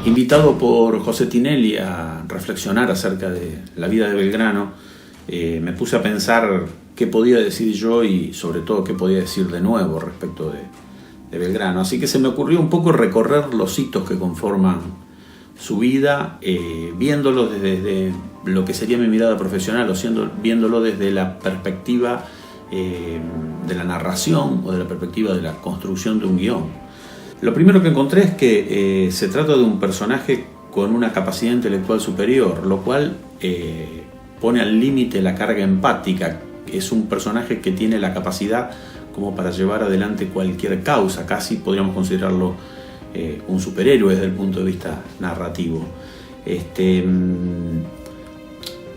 Invitado por José Tinelli a reflexionar acerca de la vida de Belgrano, me puse a pensar qué podía decir yo y sobre todo qué podía decir de nuevo respecto de Belgrano. Así que se me ocurrió un poco recorrer los hitos que conforman su vida, viéndolo desde lo que sería mi mirada profesional o viéndolo desde la perspectiva de la narración o de la perspectiva de la construcción de un guión. Lo primero que encontré es que se trata de un personaje con una capacidad intelectual superior, lo cual pone al límite la carga empática. Es un personaje que tiene la capacidad como para llevar adelante cualquier causa, casi podríamos considerarlo un superhéroe desde el punto de vista narrativo.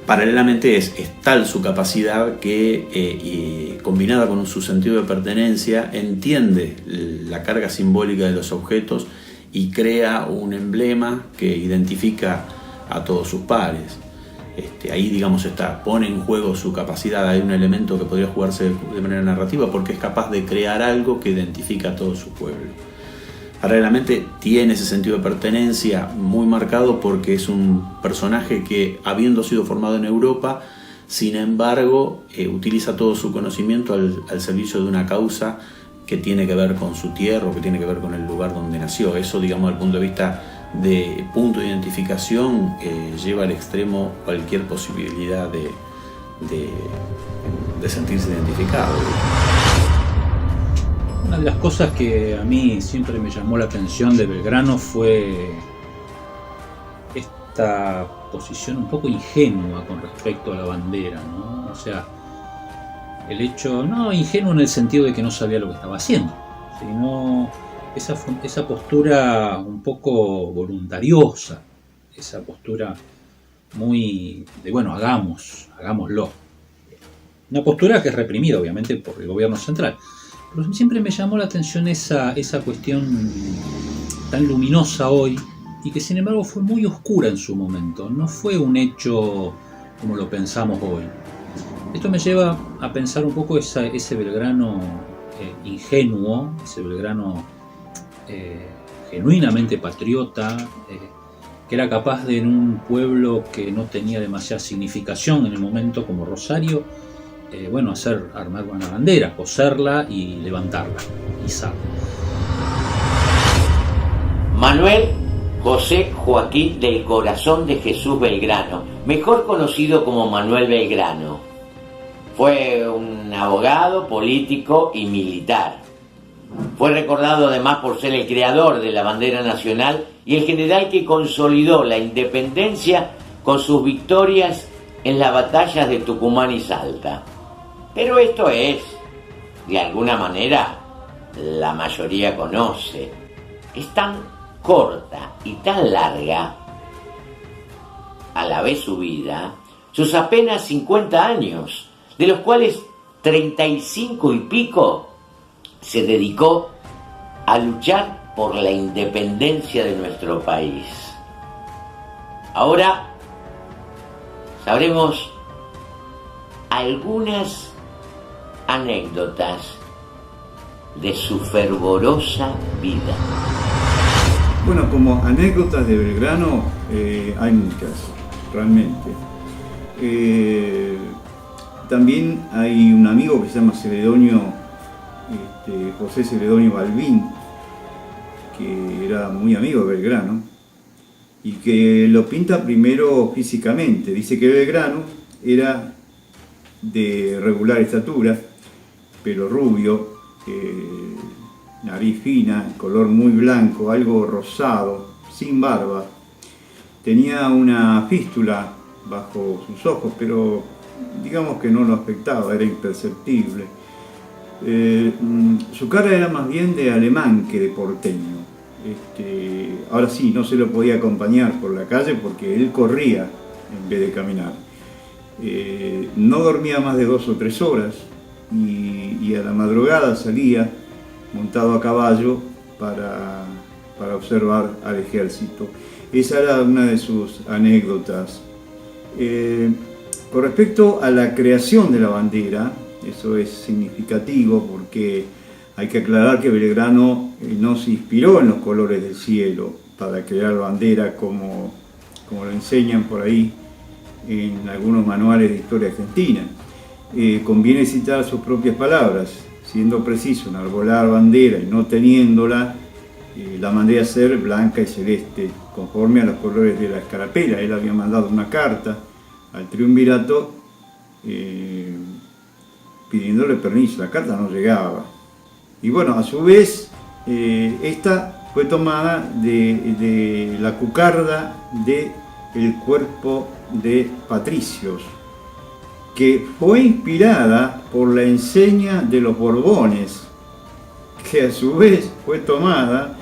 Paralelamente es tal su capacidad que, combinada con su sentido de pertenencia, entiende la carga simbólica de los objetos y crea un emblema que identifica a todos sus pares. Ahí, digamos, pone en juego su capacidad. Hay un elemento que podría jugarse de manera narrativa porque es capaz de crear algo que identifica a todo su pueblo. Paralelamente tiene ese sentido de pertenencia muy marcado porque es un personaje que, habiendo sido formado en Europa, sin embargo, utiliza todo su conocimiento al servicio de una causa que tiene que ver con su tierra o que tiene que ver con el lugar donde nació. Eso, digamos, desde el punto de vista de punto de identificación, lleva al extremo cualquier posibilidad de sentirse identificado. Una de las cosas que a mí siempre me llamó la atención de Belgrano fue esta posición un poco ingenua con respecto a la bandera, ¿no? O sea, el hecho, no ingenuo en el sentido de que no sabía lo que estaba haciendo, sino esa postura un poco voluntariosa, esa postura muy de, bueno, hagámoslo. Una postura que es reprimida, obviamente, por el gobierno central. Pero siempre me llamó la atención esa cuestión tan luminosa hoy y que sin embargo fue muy oscura en su momento. No fue un hecho como lo pensamos hoy. Esto me lleva a pensar un poco ese Belgrano ingenuo, ese Belgrano genuinamente patriota, que era capaz de, en un pueblo que no tenía demasiada significación en el momento como Rosario, armar una bandera, coserla y levantarla, izarla. Manuel José Joaquín del Corazón de Jesús Belgrano, mejor conocido como Manuel Belgrano, fue un abogado, político y militar. Fue recordado además por ser el creador de la bandera nacional y el general que consolidó la independencia con sus victorias en las batallas de Tucumán y Salta. Pero esto es, de alguna manera, la mayoría conoce. Es tan corta y tan larga, a la vez su vida, sus apenas 50 años, de los cuales 35 y pico se dedicó a luchar por la independencia de nuestro país. Ahora sabremos algunas anécdotas de su fervorosa vida. Bueno, como anécdotas de Belgrano hay muchas, realmente. También hay un amigo que se llama José Celedonio Balbín, que era muy amigo de Belgrano y que lo pinta primero físicamente. Dice que Belgrano era de regular estatura, pelo rubio, nariz fina, color muy blanco, algo rosado, sin barba. Tenía una fístula bajo sus ojos, pero digamos que no lo afectaba, era imperceptible. Su cara era más bien de alemán que de porteño. Ahora sí, no se lo podía acompañar por la calle porque él corría en vez de caminar. No dormía más de 2 o 3 horas y a la madrugada salía montado a caballo para observar al ejército. Esa era una de sus anécdotas. Con respecto a la creación de la bandera, eso es significativo porque hay que aclarar que Belgrano no se inspiró en los colores del cielo, para crear bandera como lo enseñan por ahí en algunos manuales de historia argentina. Conviene citar sus propias palabras, siendo preciso, enarbolar bandera y no teniéndola, la mandé a hacer blanca y celeste, conforme a los colores de la escarapela. Él había mandado una carta al triunvirato pidiéndole permiso, la carta no llegaba. Y bueno, a su vez, esta fue tomada de la cucarda del cuerpo de patricios, que fue inspirada por la enseña de los Borbones, que a su vez fue tomada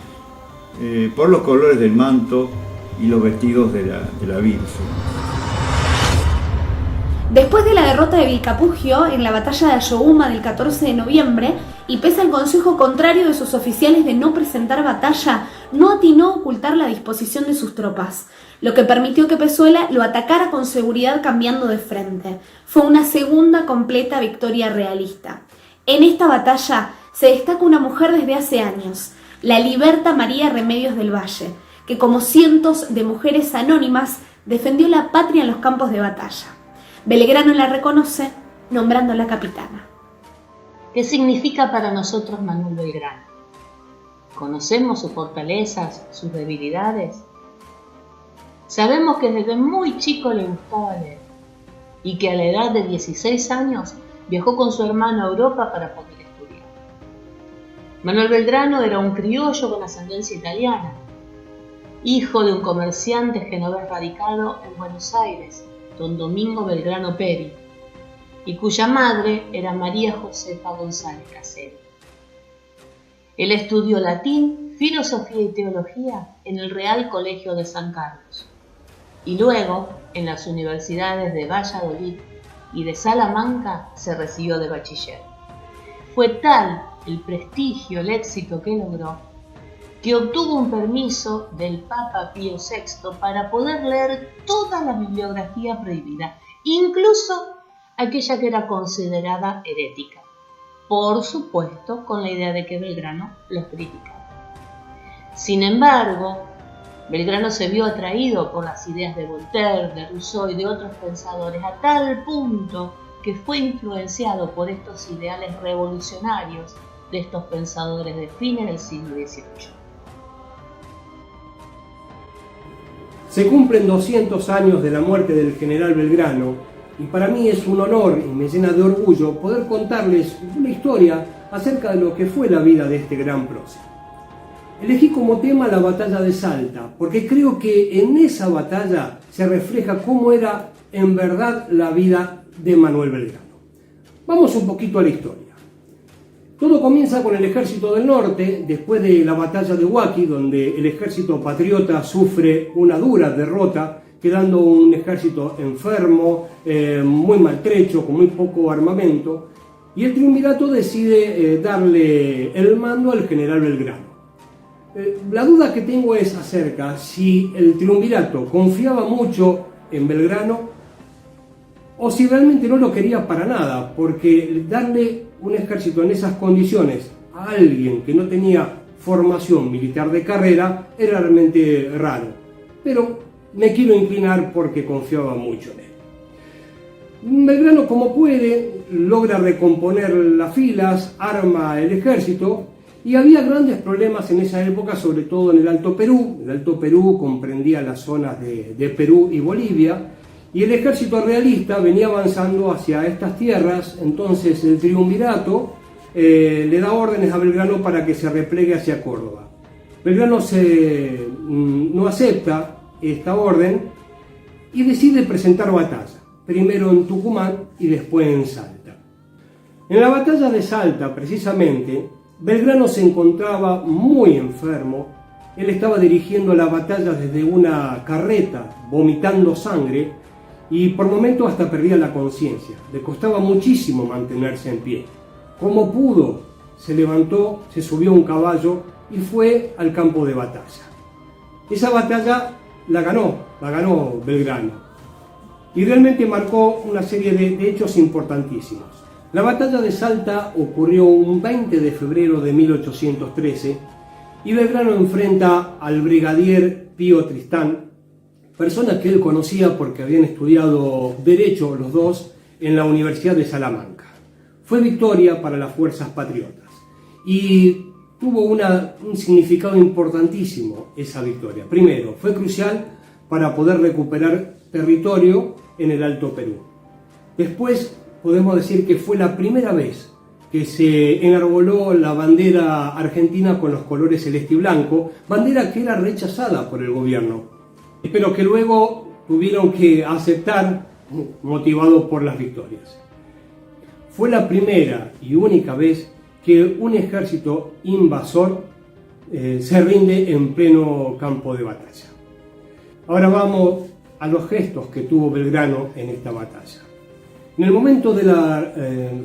por los colores del manto y los vestidos de la Virgen. Después de la derrota de Vilcapugio en la batalla de Ayohuma del 14 de noviembre, y pese al consejo contrario de sus oficiales de no presentar batalla, no atinó a ocultar la disposición de sus tropas, lo que permitió que Pezuela lo atacara con seguridad cambiando de frente. Fue una segunda completa victoria realista. En esta batalla se destaca una mujer desde hace años, la Liberta María Remedios del Valle, que como cientos de mujeres anónimas defendió la patria en los campos de batalla. Belgrano la reconoce nombrándola capitana. ¿Qué significa para nosotros Manuel Belgrano? ¿Conocemos sus fortalezas, sus debilidades? Sabemos que desde muy chico le gustaba leer y que a la edad de 16 años viajó con su hermano a Europa para poder estudiar. Manuel Belgrano era un criollo con ascendencia italiana, hijo de un comerciante genovés radicado en Buenos Aires, don Domingo Belgrano Peri, y cuya madre era María Josefa González Casero. Él estudió latín, filosofía y teología en el Real Colegio de San Carlos y luego en las universidades de Valladolid y de Salamanca se recibió de bachiller. Fue tal el prestigio, el éxito que logró, que obtuvo un permiso del Papa Pío VI para poder leer toda la bibliografía prohibida, incluso aquella que era considerada herética, por supuesto con la idea de que Belgrano los criticaba. Sin embargo, Belgrano se vio atraído por las ideas de Voltaire, de Rousseau y de otros pensadores, a tal punto que fue influenciado por estos ideales revolucionarios de estos pensadores de fines del siglo XVIII. Se cumplen 200 años de la muerte del general Belgrano y para mí es un honor y me llena de orgullo poder contarles una historia acerca de lo que fue la vida de este gran prócer. Elegí como tema la batalla de Salta porque creo que en esa batalla se refleja cómo era en verdad la vida de Manuel Belgrano. Vamos un poquito a la historia. Todo comienza con el ejército del norte, después de la batalla de Huaqui, donde el ejército patriota sufre una dura derrota, quedando un ejército enfermo, muy maltrecho, con muy poco armamento, y el triunvirato decide darle el mando al general Belgrano. La duda que tengo es acerca si el triunvirato confiaba mucho en Belgrano o si realmente no lo quería para nada, porque darle un ejército en esas condiciones a alguien que no tenía formación militar de carrera era realmente raro. Pero me quiero inclinar porque confiaba mucho en él. Belgrano, como puede, logra recomponer las filas, arma el ejército y había grandes problemas en esa época, sobre todo en el Alto Perú. El Alto Perú comprendía las zonas de Perú y Bolivia. Y el ejército realista venía avanzando hacia estas tierras, entonces el triunvirato le da órdenes a Belgrano para que se replegue hacia Córdoba. Belgrano no acepta esta orden y decide presentar batalla, primero en Tucumán y después en Salta. En la batalla de Salta, precisamente, Belgrano se encontraba muy enfermo. Él estaba dirigiendo la batalla desde una carreta, vomitando sangre, y por momentos hasta perdía la conciencia. Le costaba muchísimo mantenerse en pie. Como pudo, se levantó, se subió a un caballo y fue al campo de batalla. Esa batalla la ganó Belgrano. Y realmente marcó una serie de hechos importantísimos. La batalla de Salta ocurrió un 20 de febrero de 1813 y Belgrano enfrenta al brigadier Pío Tristán, persona que él conocía porque habían estudiado Derecho los dos en la Universidad de Salamanca. Fue victoria para las fuerzas patriotas y tuvo un significado importantísimo esa victoria. Primero, fue crucial para poder recuperar territorio en el Alto Perú. Después, podemos decir que fue la primera vez que se enarboló la bandera argentina con los colores celeste y blanco, bandera que era rechazada por el gobierno, pero que luego tuvieron que aceptar, motivado por las victorias. Fue la primera y única vez que un ejército invasor se rinde en pleno campo de batalla. Ahora vamos a los gestos que tuvo Belgrano en esta batalla. En el momento de la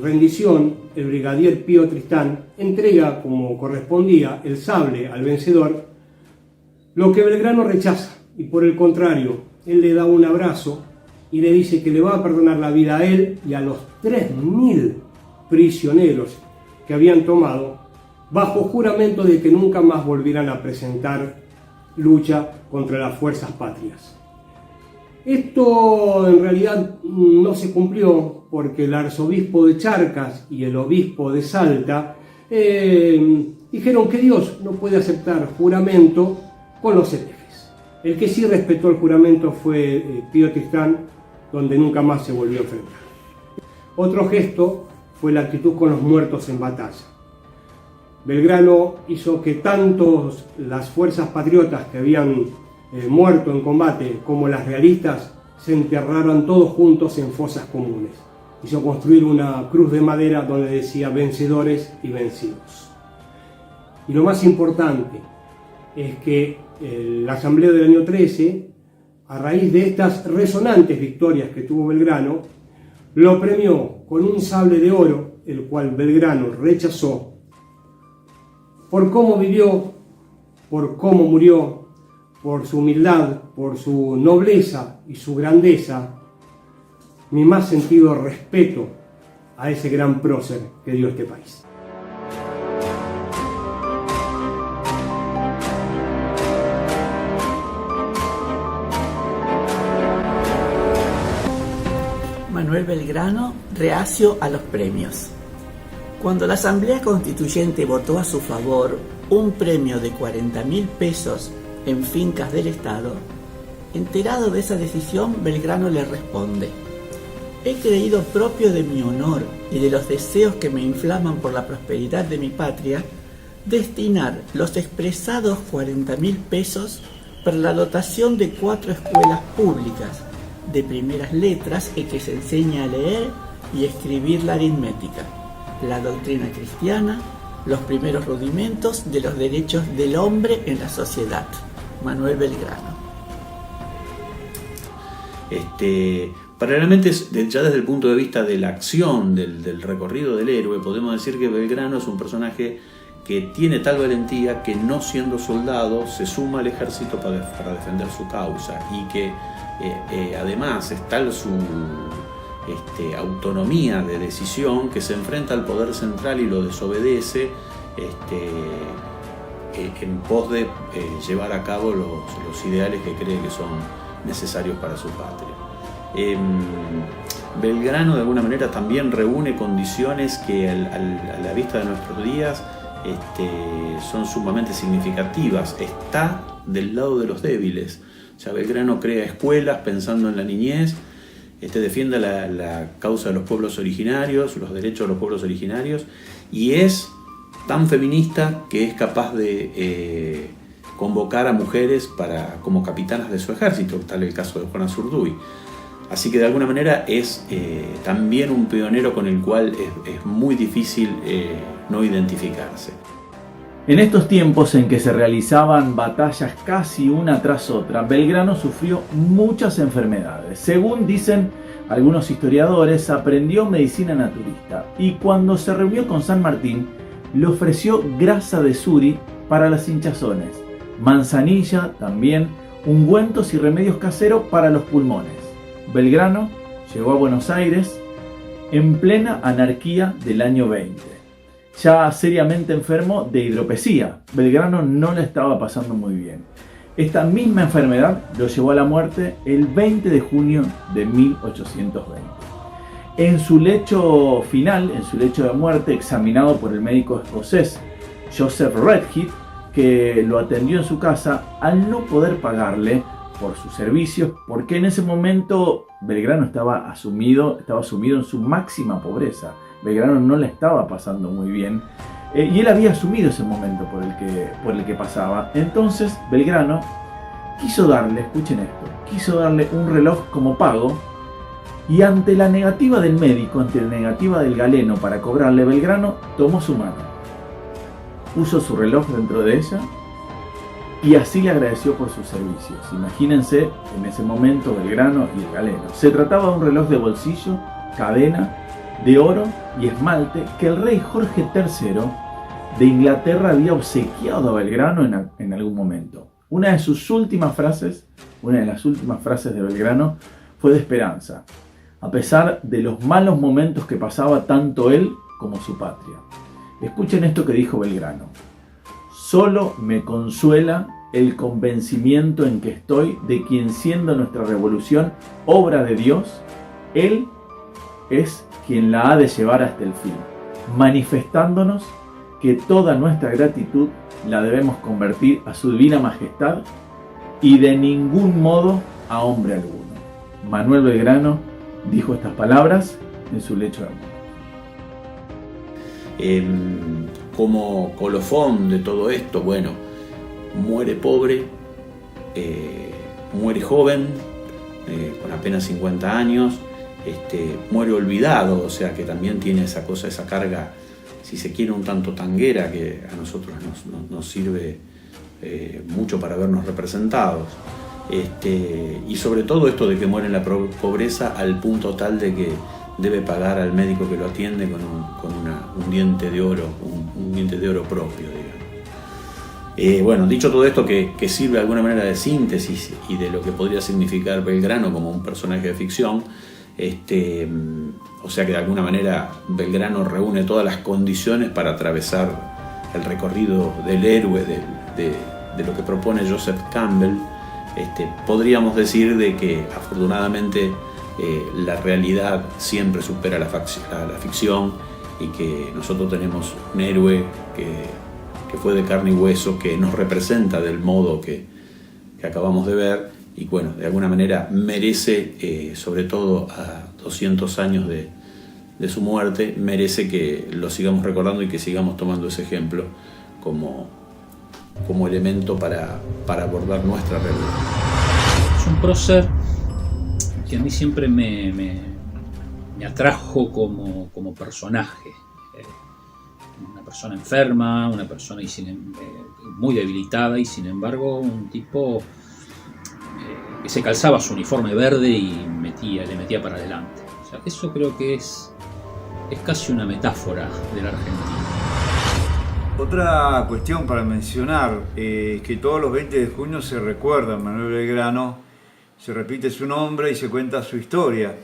rendición, el brigadier Pío Tristán entrega, como correspondía, el sable al vencedor, lo que Belgrano rechaza, y por el contrario, él le da un abrazo y le dice que le va a perdonar la vida a él y a los 3.000 prisioneros que habían tomado, bajo juramento de que nunca más volvieran a presentar lucha contra las fuerzas patrias. Esto en realidad no se cumplió porque el arzobispo de Charcas y el obispo de Salta dijeron que Dios no puede aceptar juramento con los herejes. El que sí respetó el juramento fue Pío Tristán, donde nunca más se volvió a enfrentar. Otro gesto fue la actitud con los muertos en batalla. Belgrano hizo que tanto las fuerzas patriotas que habían muerto en combate como las realistas se enterraran todos juntos en fosas comunes. Hizo construir una cruz de madera donde decía vencedores y vencidos. Y lo más importante es que la asamblea del año 13, a raíz de estas resonantes victorias que tuvo Belgrano, lo premió con un sable de oro, el cual Belgrano rechazó por cómo vivió, por cómo murió, por su humildad, por su nobleza y su grandeza. Mi más sentido respeto a ese gran prócer que dio este país. Manuel Belgrano, reacio a los premios. Cuando la Asamblea Constituyente votó a su favor un premio de 40.000 pesos en fincas del Estado, enterado de esa decisión, Belgrano le responde: he creído propio de mi honor y de los deseos que me inflaman por la prosperidad de mi patria, destinar los expresados 40.000 pesos para la dotación de 4 escuelas públicas de primeras letras en que se enseña a leer y escribir la aritmética, la doctrina cristiana, los primeros rudimentos de los derechos del hombre en la sociedad. Manuel Belgrano. Paralelamente, ya desde el punto de vista de la acción, del recorrido del héroe, podemos decir que Belgrano es un personaje que tiene tal valentía que, no siendo soldado, se suma al ejército para defender su causa, y que además es tal su autonomía de decisión que se enfrenta al poder central y lo desobedece en pos de llevar a cabo los ideales que cree que son necesarios para su patria. Belgrano de alguna manera también reúne condiciones que a la vista de nuestros días son sumamente significativas. Está del lado de los débiles. O sea, Belgrano crea escuelas pensando en la niñez, defiende la causa de los pueblos originarios, los derechos de los pueblos originarios, y es tan feminista que es capaz de convocar a mujeres como capitanas de su ejército, tal el caso de Juana Zurduy. Así que de alguna manera es también un pionero con el cual es muy difícil no identificarse. En estos tiempos en que se realizaban batallas casi una tras otra, Belgrano sufrió muchas enfermedades. Según dicen algunos historiadores, aprendió medicina naturista y cuando se reunió con San Martín, le ofreció grasa de suri para las hinchazones, manzanilla también, ungüentos y remedios caseros para los pulmones. Belgrano llegó a Buenos Aires en plena anarquía del año 20. ya seriamente enfermo de hidropesía. Belgrano no la estaba pasando muy bien. Esta misma enfermedad lo llevó a la muerte el 20 de junio de 1820. En su lecho final, en su lecho de muerte, examinado por el médico escocés Joseph Redhead, que lo atendió en su casa, al no poder pagarle por sus servicios, porque en ese momento Belgrano estaba sumido en su máxima pobreza. Belgrano no la estaba pasando muy bien, y él había asumido ese momento por el que pasaba. Entonces Belgrano quiso darle, escuchen esto, quiso darle un reloj como pago, y ante la negativa del médico, ante la negativa del galeno para cobrarle, Belgrano tomó su mano, puso su reloj dentro de ella y así le agradeció por sus servicios. Imagínense en ese momento Belgrano y el galeno. Se trataba de un reloj de bolsillo, cadena, de oro y esmalte que el rey Jorge III de Inglaterra había obsequiado a Belgrano en algún momento. Una de las últimas frases de Belgrano fue de esperanza, a pesar de los malos momentos que pasaba tanto él como su patria. Escuchen esto que dijo Belgrano: solo me consuela el convencimiento en que estoy de quien, siendo nuestra revolución obra de Dios, Él es quien la ha de llevar hasta el fin, manifestándonos que toda nuestra gratitud la debemos convertir a su divina majestad y de ningún modo a hombre alguno. Manuel Belgrano dijo estas palabras en su lecho de muerte. Como colofón de todo esto, bueno, muere pobre, muere joven, con apenas 50 años, muere olvidado, o sea que también tiene esa cosa, esa carga, si se quiere, un tanto tanguera, que a nosotros nos sirve mucho para vernos representados. Y sobre todo esto de que muere en la pobreza al punto tal de que debe pagar al médico que lo atiende con un diente de oro, un diente de oro propio, digamos. Bueno, dicho todo esto, que sirve de alguna manera de síntesis y de lo que podría significar Belgrano como un personaje de ficción, o sea que de alguna manera Belgrano reúne todas las condiciones para atravesar el recorrido del héroe, de lo que propone Joseph Campbell. Podríamos decir de que afortunadamente la realidad siempre supera la ficción, y que nosotros tenemos un héroe que fue de carne y hueso, que nos representa del modo que acabamos de ver, y bueno, de alguna manera merece, sobre todo a 200 años de su muerte, merece que lo sigamos recordando y que sigamos tomando ese ejemplo como elemento para abordar nuestra realidad. Es un prócer que a mí siempre me atrajo como personaje. Una persona enferma, una persona muy debilitada, y sin embargo un tipo que se calzaba su uniforme verde y le metía para adelante. O sea, eso creo que es casi una metáfora de la Argentina. Otra cuestión para mencionar es que todos los 20 de junio se recuerda a Manuel Belgrano, se repite su nombre y se cuenta su historia.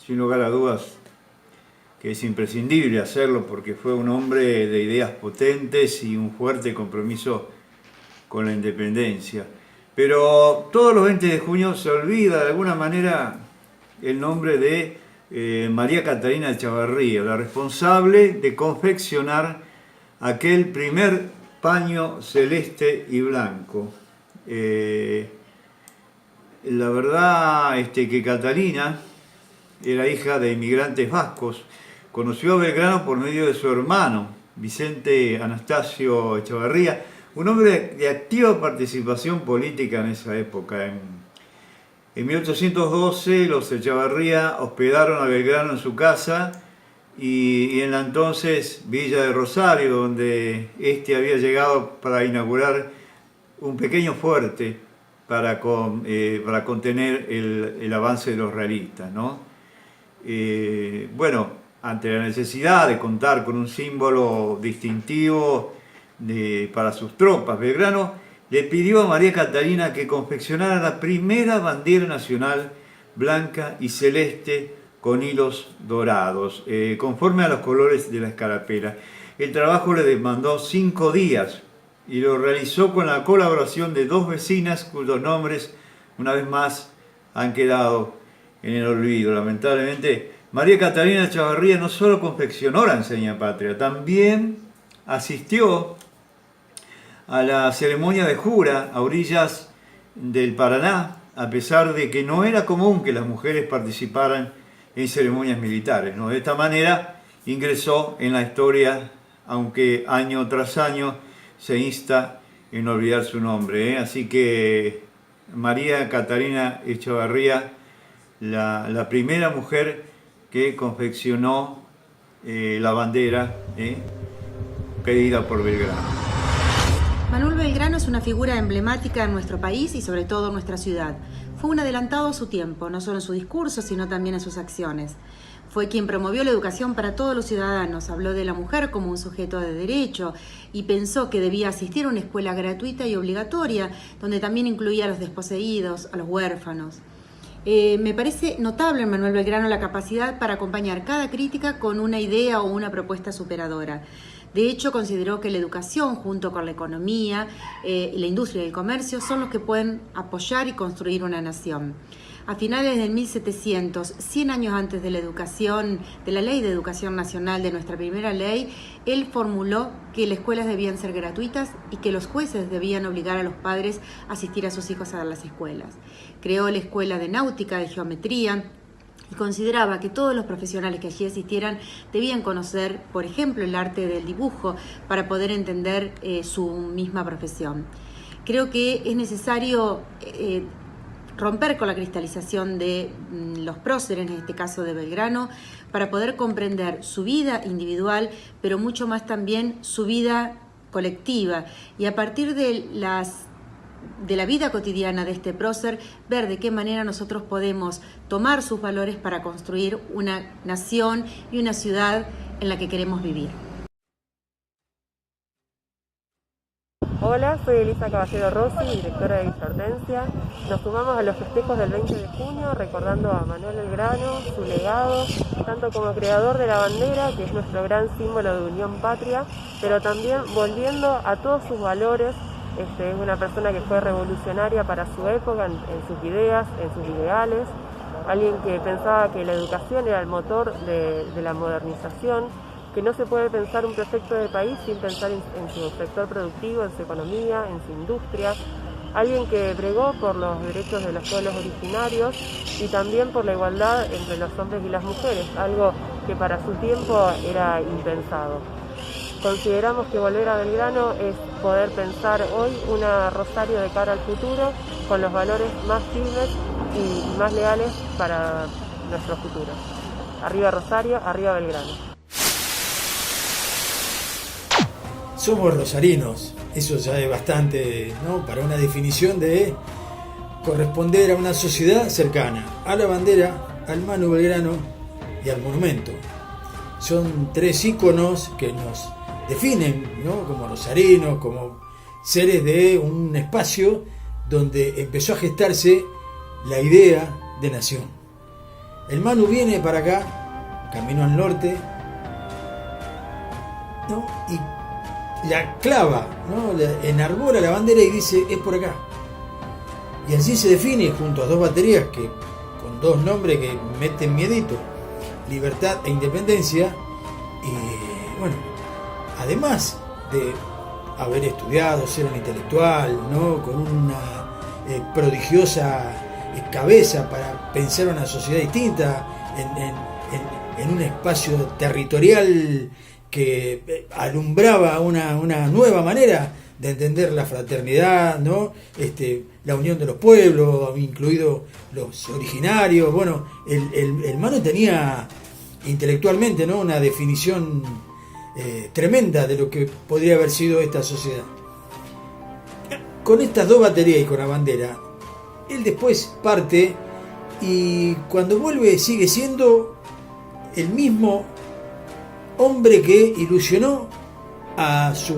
Sin lugar a dudas que es imprescindible hacerlo, porque fue un hombre de ideas potentes y un fuerte compromiso con la independencia. Pero todos los 20 de junio se olvida de alguna manera el nombre de María Catalina Echavarría, la responsable de confeccionar aquel primer paño celeste y blanco. La verdad que Catalina era hija de inmigrantes vascos. Conoció a Belgrano por medio de su hermano, Vicente Anastasio Echavarría, un hombre de activa participación política en esa época. En 1812 los Echavarría hospedaron a Belgrano en su casa y en la entonces Villa de Rosario, donde había llegado para inaugurar un pequeño fuerte para contener el avance de los realistas, ¿no? Bueno, ante la necesidad de contar con un símbolo distintivo para sus tropas, Belgrano le pidió a María Catalina que confeccionara la primera bandera nacional blanca y celeste con hilos dorados, conforme a los colores de la escarapela. el trabajo le demandó 5 días y lo realizó con la colaboración de 2 vecinas cuyos nombres, una vez más, han quedado en el olvido. Lamentablemente, María Catalina Echavarría no solo confeccionó la enseña patria, también asistió a la ceremonia de jura a orillas del Paraná, a pesar de que no era común que las mujeres participaran en ceremonias militares, ¿no? De esta manera ingresó en la historia, aunque año tras año se insta en olvidar su nombre, ¿eh? Así que María Catalina Echavarría, la primera mujer que confeccionó la bandera pedida por Belgrano. Manuel Belgrano es una figura emblemática en nuestro país y sobre todo en nuestra ciudad. Fue un adelantado a su tiempo, no solo en su discurso, sino también en sus acciones. Fue quien promovió la educación para todos los ciudadanos, habló de la mujer como un sujeto de derecho y pensó que debía asistir a una escuela gratuita y obligatoria, donde también incluía a los desposeídos, a los huérfanos. Me parece notable en Manuel Belgrano la capacidad para acompañar cada crítica con una idea o una propuesta superadora. De hecho, consideró que la educación, junto con la economía, la industria y el comercio, son los que pueden apoyar y construir una nación. A finales del 1700, 100 años antes de la educación, de la Ley de Educación Nacional, de nuestra primera ley, él formuló que las escuelas debían ser gratuitas y que los jueces debían obligar a los padres a asistir a sus hijos a las escuelas. Creó la Escuela de Náutica, de Geometría, y consideraba que todos los profesionales que allí asistieran debían conocer, por ejemplo, el arte del dibujo para poder entender su misma profesión. Creo que es necesario romper con la cristalización de los próceres, en este caso de Belgrano, para poder comprender su vida individual, pero mucho más también su vida colectiva, y a partir de la vida cotidiana de este prócer, ver de qué manera nosotros podemos tomar sus valores para construir una nación y una ciudad en la que queremos vivir. Hola, soy Elisa Caballero Rossi, directora de Villa Hortensia. Nos sumamos a los festejos del 20 de junio recordando a Manuel Belgrano, su legado, tanto como creador de la bandera, que es nuestro gran símbolo de unión patria, pero también volviendo a todos sus valores. Es una persona que fue revolucionaria para su época en sus ideas, en sus ideales, alguien que pensaba que la educación era el motor de la modernización, que no se puede pensar un proyecto de país sin pensar en su sector productivo, en su economía, en su industria, alguien que bregó por los derechos de los pueblos originarios y también por la igualdad entre los hombres y las mujeres, algo que para su tiempo era impensado. Consideramos que volver a Belgrano es poder pensar hoy una Rosario de cara al futuro con los valores más firmes y más leales para nuestro futuro. Arriba Rosario, arriba Belgrano. Somos rosarinos, eso ya es bastante, ¿no?, para una definición de corresponder a una sociedad cercana a la bandera, al Manu Belgrano y al monumento. Son 3 íconos que nos definen, ¿no?, como rosarinos, como seres de un espacio donde empezó a gestarse la idea de nación. El Manu viene para acá, camino al norte, ¿no?, y la clava, ¿no?, enarbora la bandera y dice, es por acá. Y así se define junto a 2 baterías que con 2 nombres que meten miedito, libertad e independencia. Y bueno, además de haber estudiado, ser un intelectual, ¿no?, con una prodigiosa cabeza para pensar una sociedad distinta en un espacio territorial que alumbraba una nueva manera de entender la fraternidad, ¿no?, la unión de los pueblos, incluidos los originarios. Bueno, el Manu tenía intelectualmente, ¿no?, una definición tremenda de lo que podría haber sido esta sociedad. Con estas 2 baterías y con la bandera, él después parte y cuando vuelve sigue siendo el mismo hombre que ilusionó a sus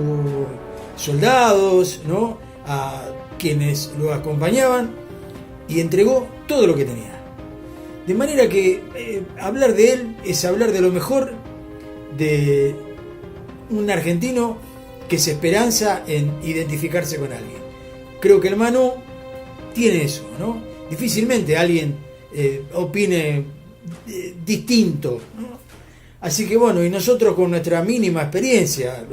soldados, ¿no?, a quienes lo acompañaban, y entregó todo lo que tenía. De manera que hablar de él es hablar de lo mejor de un argentino que se esperanza en identificarse con alguien. Creo que el Manu tiene eso, ¿no? Difícilmente alguien opine distinto, ¿no? Así que bueno, y nosotros con nuestra mínima experiencia,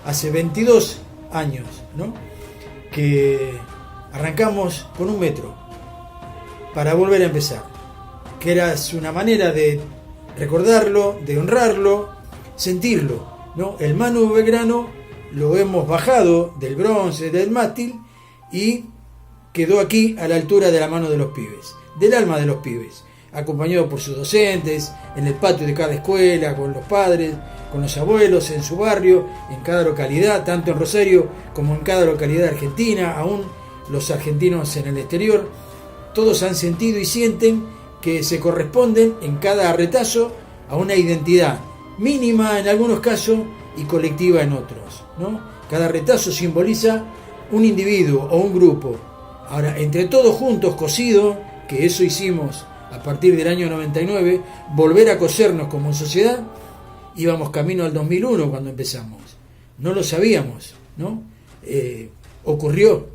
hace 22 años, ¿no?, que arrancamos con 1 metro para volver a empezar, que era una manera de recordarlo, de honrarlo, sentirlo, ¿no? El Manu Belgrano lo hemos bajado del bronce, del mástil, y quedó aquí a la altura de la mano de los pibes, del alma de los pibes, acompañado por sus docentes, en el patio de cada escuela, con los padres, con los abuelos, en su barrio, en cada localidad, tanto en Rosario como en cada localidad argentina, aún los argentinos en el exterior. Todos han sentido y sienten que se corresponden en cada retazo a una identidad mínima en algunos casos y colectiva en otros, ¿no? Cada retazo simboliza un individuo o un grupo. Ahora, entre todos juntos, cosido, que eso hicimos a partir del año 99, volver a cosernos como sociedad, íbamos camino al 2001 cuando empezamos. No lo sabíamos, ¿no? Ocurrió.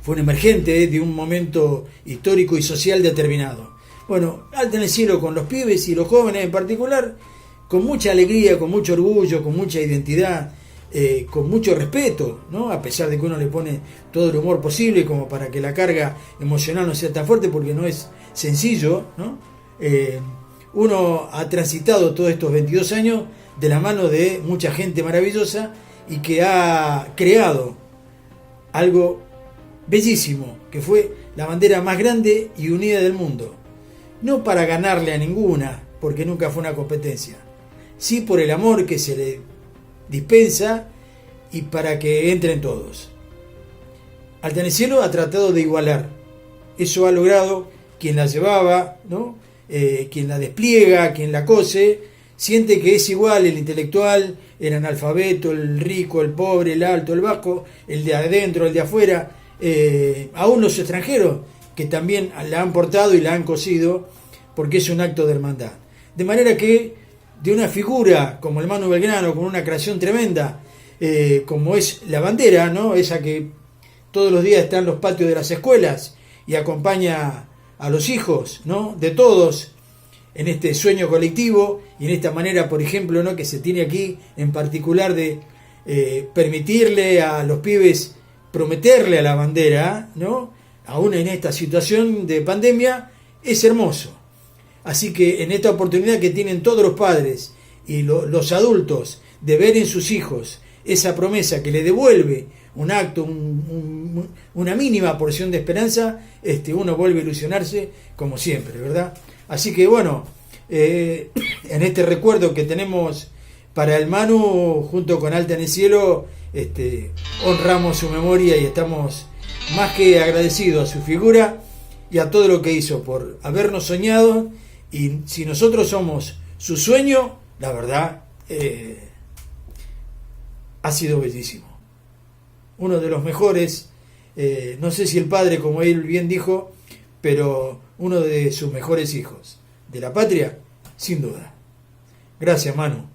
Fue un emergente de un momento histórico y social determinado. Bueno, alto en el cielo con los pibes y los jóvenes en particular, con mucha alegría, con mucho orgullo, con mucha identidad, con mucho respeto, ¿no? A pesar de que uno le pone todo el humor posible como para que la carga emocional no sea tan fuerte, porque no es sencillo, ¿no? Uno ha transitado todos estos 22 años de la mano de mucha gente maravillosa y que ha creado algo bellísimo, que fue la bandera más grande y unida del mundo. No para ganarle a ninguna, porque nunca fue una competencia, sí por el amor que se le dispensa y para que entren todos. Alta en el cielo ha tratado de igualar. Eso ha logrado quien la llevaba, ¿no? Quien la despliega, quien la cose, siente que es igual el intelectual, el analfabeto, el rico, el pobre, el alto, el bajo, el de adentro, el de afuera, aún los extranjeros que también la han portado y la han cosido, porque es un acto de hermandad. De manera que de una figura como el Manu Belgrano, con una creación tremenda, como es la bandera, ¿no? Esa que todos los días está en los patios de las escuelas y acompaña a los hijos, ¿no?, de todos en este sueño colectivo y en esta manera, por ejemplo, ¿no?, que se tiene aquí en particular de permitirle a los pibes prometerle a la bandera, ¿no?, aún en esta situación de pandemia, es hermoso. Así que en esta oportunidad que tienen todos los padres y los adultos de ver en sus hijos esa promesa que le devuelve un acto, una mínima porción de esperanza, uno vuelve a ilusionarse como siempre, ¿verdad? Así que bueno, en este recuerdo que tenemos para el Manu, junto con Alta en el cielo, honramos su memoria y estamos más que agradecidos a su figura y a todo lo que hizo por habernos soñado. Y si nosotros somos su sueño, la verdad, ha sido bellísimo. Uno de los mejores, no sé si el padre, como él bien dijo, pero uno de sus mejores hijos. De la patria, sin duda. Gracias, Manu.